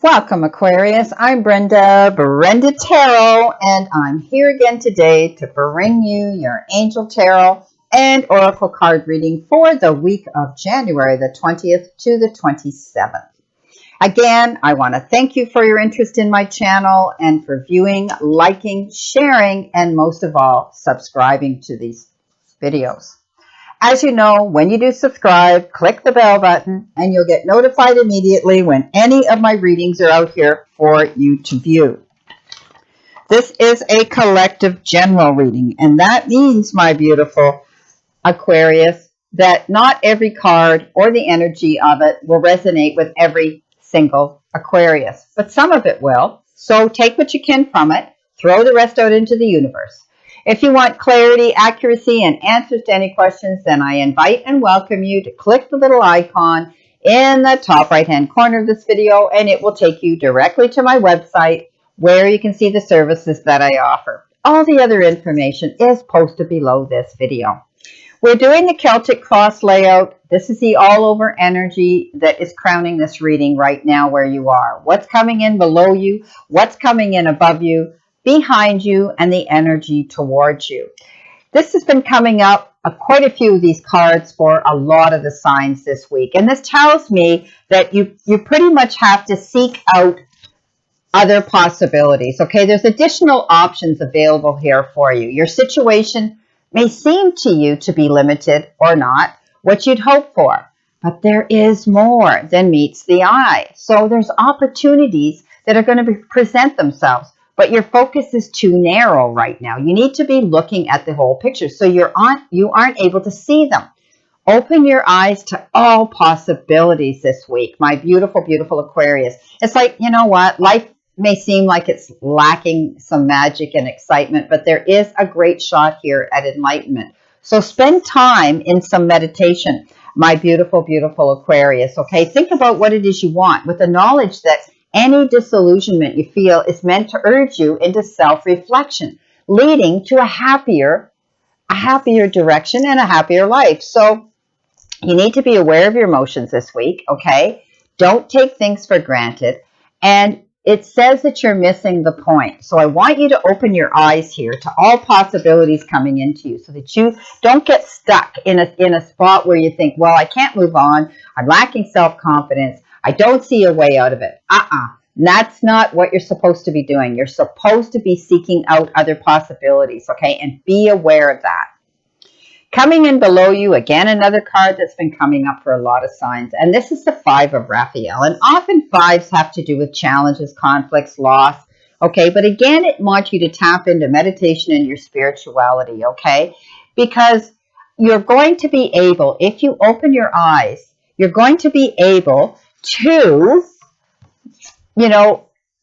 Welcome, Aquarius. I'm Brenda Tarot, and I'm here again today to bring you your Angel Tarot and Oracle card reading for the week of January the 20th to the 27th. Again, I want to thank you for your interest in my channel and for viewing, liking, sharing, and most of all, subscribing to these videos. As you know, when you do subscribe, click the bell button and you'll get notified immediately when any of my readings are out here for you to view. This is a collective general reading, and that means, my beautiful Aquarius, that not every card or the energy of it will resonate with every single Aquarius, but some of it will. So take what you can from it, throw the rest out into the universe. If you want clarity, accuracy, and answers to any questions, then I invite and welcome you to click the little icon in the top right-hand corner of this video, and it will take you directly to my website where you can see the services that I offer. All the other information is posted below this video. We're doing the Celtic cross layout. This is the all-over energy that is crowning this reading right now where you are. What's coming in below you, what's coming in above you, behind you, and the energy towards you. This has been coming up quite a few of these cards for a lot of the signs this week. And this tells me that you pretty much have to seek out other possibilities. Okay, there's additional options available here for you. Your situation may seem to you to be limited or not what you'd hope for, but there is more than meets the eye. So there's opportunities that are going to present themselves, but your focus is too narrow right now. You need to be looking at the whole picture so you aren't able to see them. Open your eyes to all possibilities this week, my beautiful, beautiful Aquarius. It's like, you know what? Life may seem like it's lacking some magic and excitement, but there is a great shot here at enlightenment. So spend time in some meditation, my beautiful, beautiful Aquarius, okay? Think about what it is you want with the knowledge that any disillusionment you feel is meant to urge you into self-reflection, leading to a happier direction and a happier life. So you need to be aware of your emotions this week, okay? Don't take things for granted. And it says that you're missing the point. So I want you to open your eyes here to all possibilities coming into you so that you don't get stuck in a spot where you think, well, I can't move on. I'm lacking self-confidence. I don't see a way out of it. That's not what you're supposed to be doing. You're supposed to be seeking out other possibilities, okay? And be aware of that. Coming in below you, again, another card that's been coming up for a lot of signs. And this is the Five of Raphael. And often fives have to do with challenges, conflicts, loss, okay? But again, it wants you to tap into meditation and your spirituality, okay? Because you're going to be able, if you open your eyes, you're going to be able to,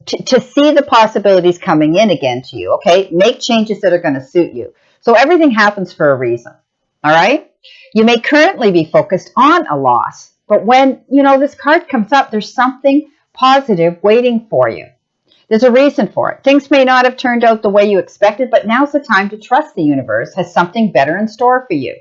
to see the possibilities coming in again to you, okay? Make changes that are going to suit you. So everything happens for a reason, all right? You may currently be focused on a loss, but when, this card comes up, there's something positive waiting for you. There's a reason for it. Things may not have turned out the way you expected, but now's the time to trust the universe has something better in store for you.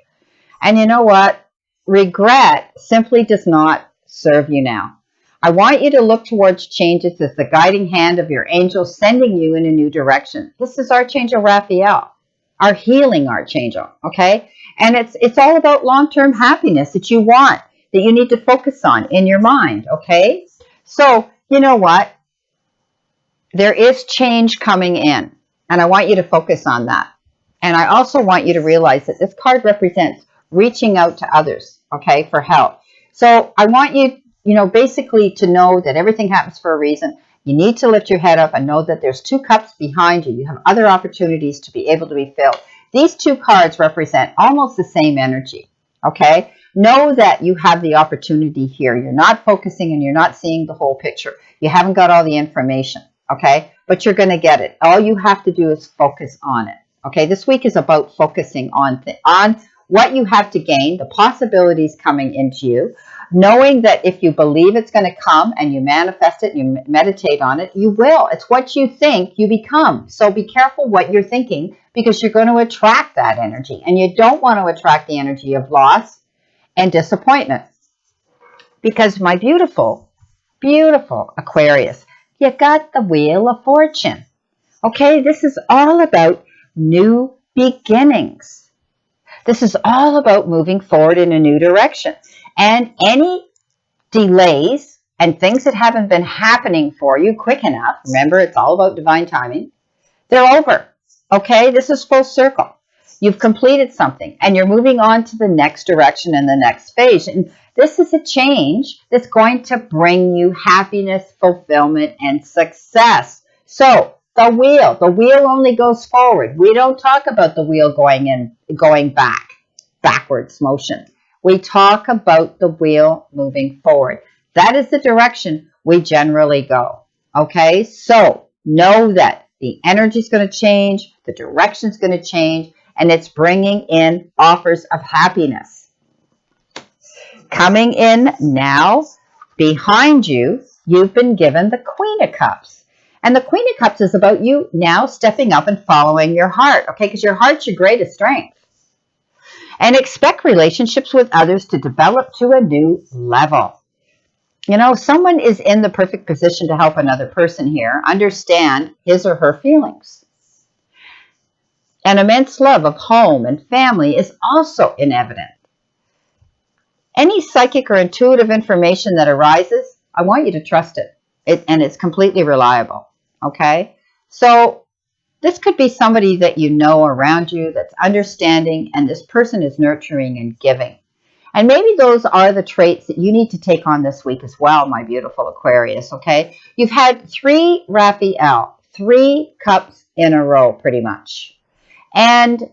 And you know what? Regret simply does not serve you now. I want you to look towards changes as the guiding hand of your angel sending you in a new direction. This is Archangel Raphael, our healing Archangel, okay? And it's all about long-term happiness that you want, that you need to focus on in your mind, okay? So, you know what? There is change coming in, and I want you to focus on that. And I also want you to realize that this card represents reaching out to others, okay, for help. So I want you, basically to know that everything happens for a reason. You need to lift your head up and know that there's two cups behind you. You have other opportunities to be able to be filled. These two cards represent almost the same energy, okay? Know that you have the opportunity here. You're not focusing and you're not seeing the whole picture. You haven't got all the information, okay? But you're going to get it. All you have to do is focus on it, okay? This week is about focusing on what you have to gain, the possibilities coming into you, knowing that if you believe it's going to come and you manifest it, you meditate on it, you will. It's what you think you become. So be careful what you're thinking because you're going to attract that energy. And you don't want to attract the energy of loss and disappointment. Because, my beautiful Beautiful, Aquarius. You got the Wheel of Fortune. Okay, this is all about new beginnings. This is all about moving forward in a new direction. And any delays and things that haven't been happening for you quick enough, remember, it's all about divine timing, they're over. Okay, this is full circle. You've completed something and you're moving on to the next direction and the next phase. And this is a change that's going to bring you happiness, fulfillment, and success. So the wheel only goes forward. We don't talk about the wheel going backwards motion. We talk about the wheel moving forward. That is the direction we generally go. Okay, so know that the energy is going to change, the direction is going to change, and it's bringing in offers of happiness. Coming in now, behind you, you've been given the Queen of Cups. And the Queen of Cups is about you now stepping up and following your heart, okay? Because your heart's your greatest strength. And expect relationships with others to develop to a new level. You know, someone is in the perfect position to help another person here understand his or her feelings. An immense love of home and family is also in evidence. Any psychic or intuitive information that arises, I want you to trust it. And it's completely reliable, okay? So this could be somebody that you know around you that's understanding, and this person is nurturing and giving. And maybe those are the traits that you need to take on this week as well, my beautiful Aquarius, okay? You've had 3 Raphael, 3 cups in a row pretty much. And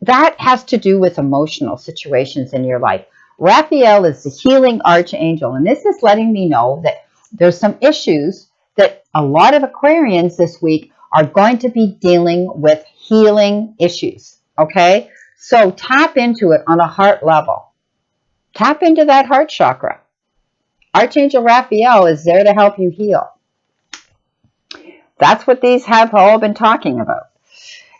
that has to do with emotional situations in your life. Raphael is the healing archangel, and this is letting me know that there's some issues that a lot of Aquarians this week are going to be dealing with healing issues, okay? So tap into it on a heart level. Tap into that heart chakra. Archangel Raphael is there to help you heal. That's what these have all been talking about.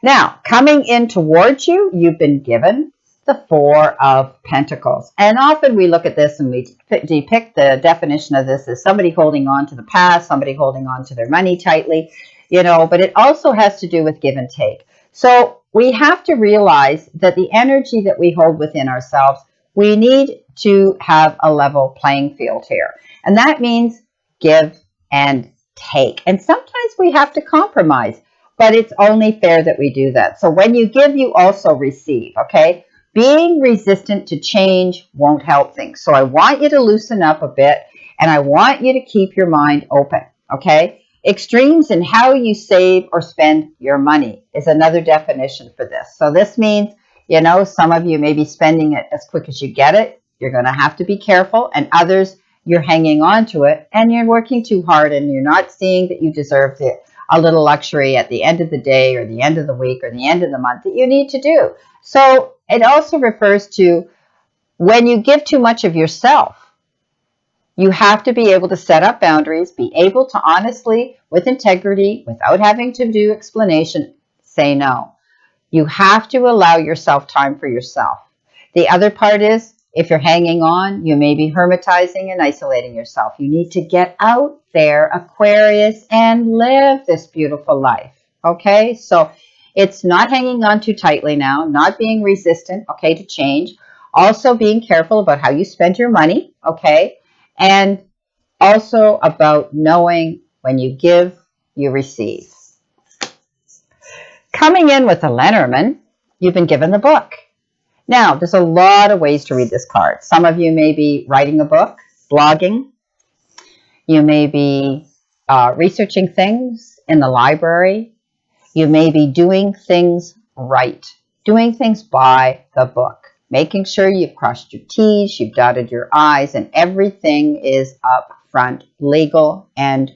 Now, coming in towards you, you've been given the 4 of Pentacles. And often we look at this and we depict the definition of this as somebody holding on to the past, somebody holding on to their money tightly, you know, but it also has to do with give and take. So we have to realize that the energy that we hold within ourselves, we need to have a level playing field here. And that means give and take. And sometimes we have to compromise, but it's only fair that we do that. So when you give, you also receive, okay? Being resistant to change won't help things. So I want you to loosen up a bit, and I want you to keep your mind open, okay? Extremes in how you save or spend your money is another definition for this. So this means, you know, some of you may be spending it as quick as you get it. You're going to have to be careful. And others, you're hanging on to it and you're working too hard and you're not seeing that you deserve a little luxury at the end of the day or the end of the week or the end of the month that you need to do. So it also refers to when you give too much of yourself, you have to be able to set up boundaries, be able to honestly, with integrity, without having to do explanation, say no. You have to allow yourself time for yourself. The other part is, if you're hanging on, you may be hermetizing and isolating yourself. You need to get out there, Aquarius, and live this beautiful life, okay? So it's not hanging on too tightly now, not being resistant, okay, to change. Also being careful about how you spend your money, okay? And also about knowing when you give, you receive. Coming in with the Enterainment, you've been given the book. Now, there's a lot of ways to read this card. Some of you may be writing a book, blogging. You may be researching things in the library. You may be doing things right, doing things by the book, making sure you've crossed your T's, you've dotted your I's, and everything is up front, legal and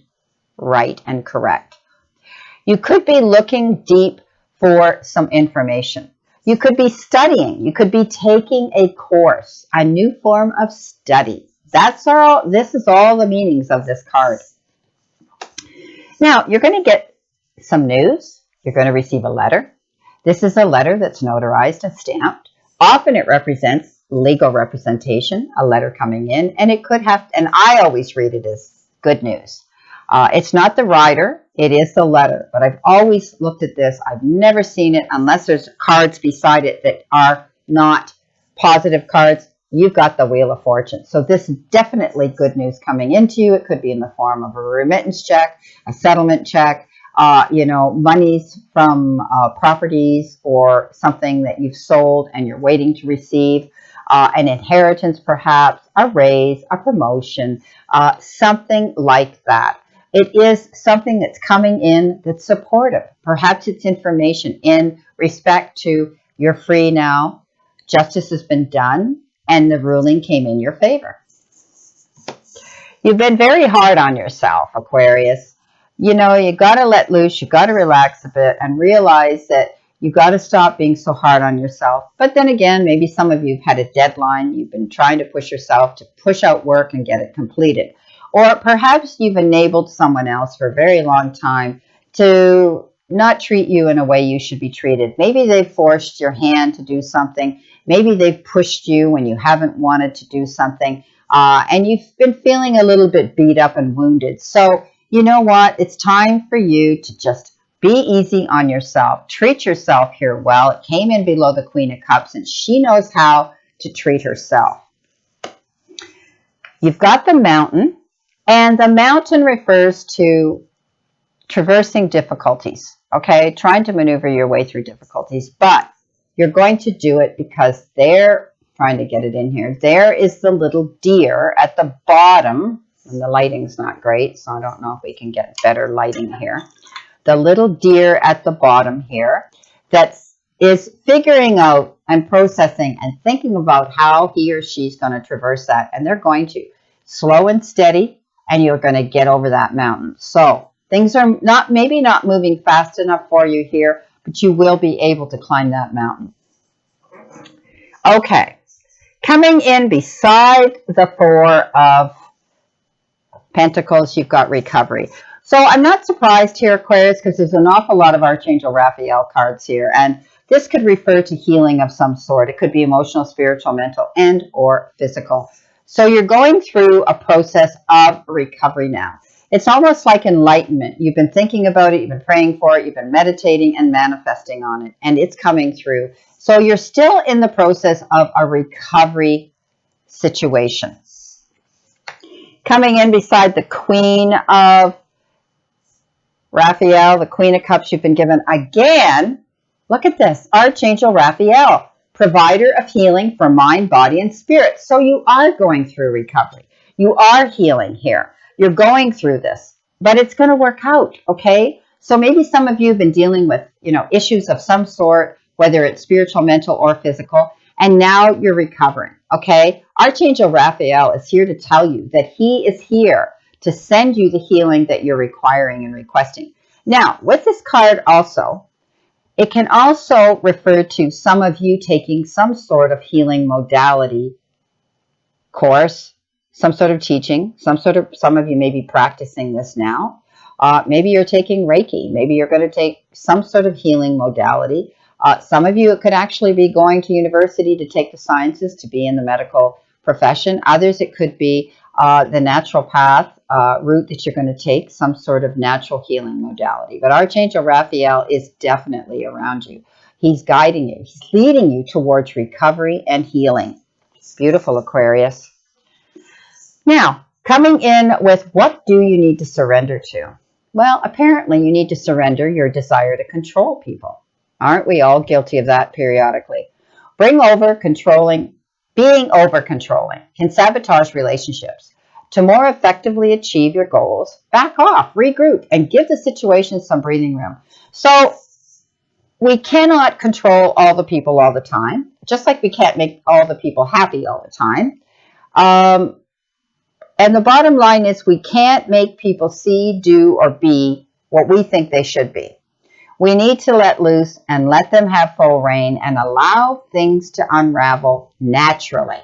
right and correct. You could be looking deep for some information. You could be studying. You could be taking a course, a new form of study. This is all the meanings of this card. Now, you're going to get some news. You're going to receive a letter. This is a letter that's notarized and stamped. Often it represents legal representation, a letter coming in, and it could have, and I always read it as good news. It's not the rider, it is the letter. But I've always looked at this. I've never seen it unless there's cards beside it that are not positive cards. You've got the Wheel of Fortune. So this is definitely good news coming into you. It could be in the form of a remittance check, a settlement check, monies from properties or something that you've sold and you're waiting to receive, an inheritance perhaps, a raise, a promotion, something like that. It is something that's coming in that's supportive. Perhaps it's information in respect to you're free now, justice has been done, and the ruling came in your favor. You've been very hard on yourself, Aquarius. You got to let loose, you got to relax a bit and realize that you got to stop being so hard on yourself. But then again, maybe some of you have had a deadline. You've been trying to push yourself to push out work and get it completed. Or perhaps you've enabled someone else for a very long time to not treat you in a way you should be treated. Maybe they've forced your hand to do something. Maybe they've pushed you when you haven't wanted to do something. And you've been feeling a little bit beat up and wounded. So you know what? It's time for you to just be easy on yourself. Treat yourself here well. It came in below the Queen of Cups, and she knows how to treat herself. You've got the Mountain, and the Mountain refers to traversing difficulties, okay? Trying to maneuver your way through difficulties, but you're going to do it because they're trying to get it in here. There is the little deer at the bottom, and the lighting's not great, so I don't know if we can get better lighting here. The little deer at the bottom here that is figuring out and processing and thinking about how he or she's going to traverse that, and they're going to. Slow and steady, and you're going to get over that mountain. So things are maybe not moving fast enough for you here, but you will be able to climb that mountain. Okay, coming in beside the Four of Pentacles, you've got recovery. So I'm not surprised here, Aquarius, because there's an awful lot of Archangel Raphael cards here, and this could refer to healing of some sort. It could be emotional, spiritual, mental, and or physical. So you're going through a process of recovery now. It's almost like enlightenment. You've been thinking about it, you've been praying for it, you've been meditating and manifesting on it, and it's coming through. So you're still in the process of a recovery situation. Coming in beside the Queen of Raphael, the Queen of Cups, you've been given again. Look at this, Archangel Raphael, provider of healing for mind, body, and spirit. So you are going through recovery. You are healing here. You're going through this, but it's going to work out, okay? So maybe some of you have been dealing with, issues of some sort, whether it's spiritual, mental, or physical, and now you're recovering, okay? Archangel Raphael is here to tell you that he is here to send you the healing that you're requiring and requesting. Now, with this card also, it can also refer to some of you taking some sort of healing modality course, some sort of teaching, some of you may be practicing this now. Maybe you're taking Reiki. Maybe you're going to take some sort of healing modality. Some of you, it could actually be going to university to take the sciences, to be in the medical profession. Others, it could be the natural path route that you're going to take, some sort of natural healing modality. But Archangel Raphael is definitely around you. He's guiding you. He's leading you towards recovery and healing. Beautiful, Aquarius. Now, coming in with what do you need to surrender to? Well, apparently you need to surrender your desire to control people. Aren't we all guilty of that periodically? Being over-controlling can sabotage relationships. To more effectively achieve your goals, back off, regroup, and give the situation some breathing room. So we cannot control all the people all the time, just like we can't make all the people happy all the time. And the bottom line is we can't make people see, do, or be what we think they should be. We need to let loose and let them have full reign and allow things to unravel naturally.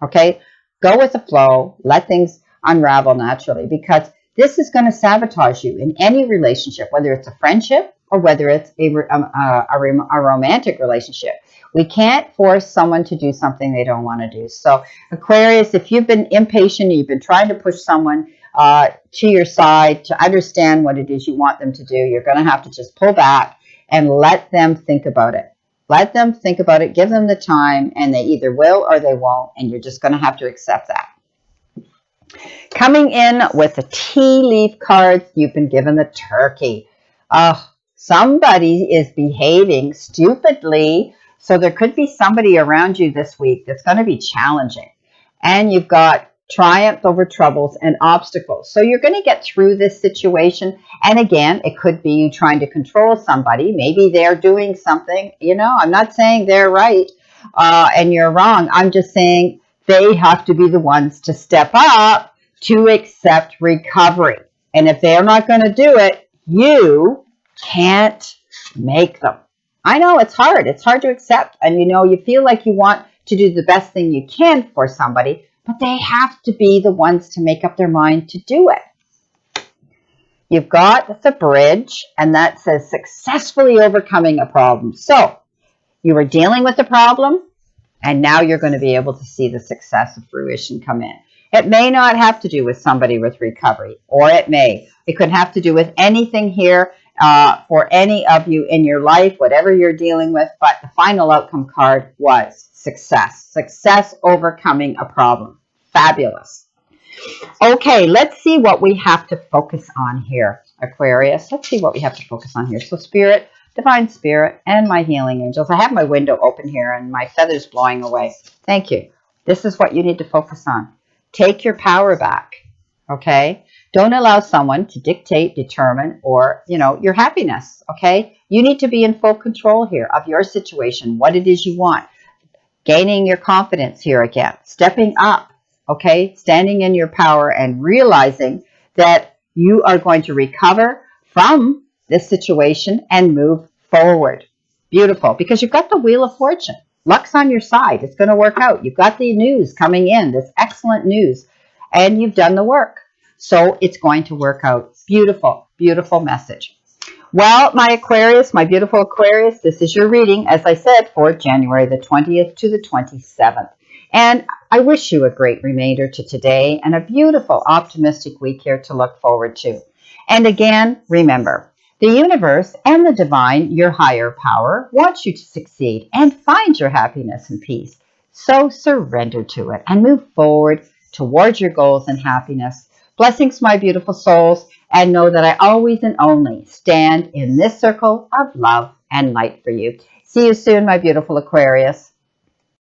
Okay? Go with the flow. Let things unravel naturally, because this is going to sabotage you in any relationship, whether it's a friendship or whether it's a romantic relationship. We can't force someone to do something they don't want to do. So Aquarius, if you've been impatient, you've been trying to push someone, to your side to understand what it is you want them to do. You're going to have to just pull back and let them think about it. Let them think about it. Give them the time, and they either will or they won't, and you're just going to have to accept that. Coming in with the tea leaf cards, you've been given the turkey. Somebody is behaving stupidly, so there could be somebody around you this week that's going to be challenging. And you've got triumph over troubles and obstacles. So you're going to get through this situation. And again, it could be you trying to control somebody. Maybe they're doing something. You know, I'm not saying they're right and you're wrong. I'm just saying they have to be the ones to step up to accept recovery. And if they're not going to do it, you can't make them. I know it's hard. It's hard to accept. And you know, you feel like you want to do the best thing you can for somebody, but they have to be the ones to make up their mind to do it. You've got the bridge, and that says successfully overcoming a problem. So you were dealing with the problem, and now you're going to be able to see the success of fruition come in. It may not have to do with somebody with recovery, or it may. It could have to do with anything here for any of you in your life, whatever you're dealing with, but the final outcome card was success. Success overcoming a problem. Fabulous. Okay, let's see what we have to focus on here, Aquarius. Let's see what we have to focus on here. So Spirit, Divine Spirit, and my healing angels. I have my window open here and my feathers blowing away. Thank you. This is what you need to focus on. Take your power back, okay? Don't allow someone to dictate, determine, or, you know, your happiness, okay? You need to be in full control here of your situation, what it is you want. Gaining your confidence here again, stepping up, okay? Standing in your power and realizing that you are going to recover from this situation and move forward. Beautiful, because you've got the Wheel of Fortune. Luck's on your side. It's going to work out. You've got the news coming in, this excellent news, and you've done the work. So it's going to work out. Beautiful, beautiful message. Well, my Aquarius, my beautiful Aquarius, this is your reading, as I said, for January the 20th to the 27th. And I wish you a great remainder to today and a beautiful, optimistic week here to look forward to. And again, remember, the universe and the divine, your higher power, wants you to succeed and find your happiness and peace. So surrender to it and move forward towards your goals and happiness. Blessings, my beautiful souls, and know that I always and only stand in this circle of love and light for you. See you soon, my beautiful Aquarius.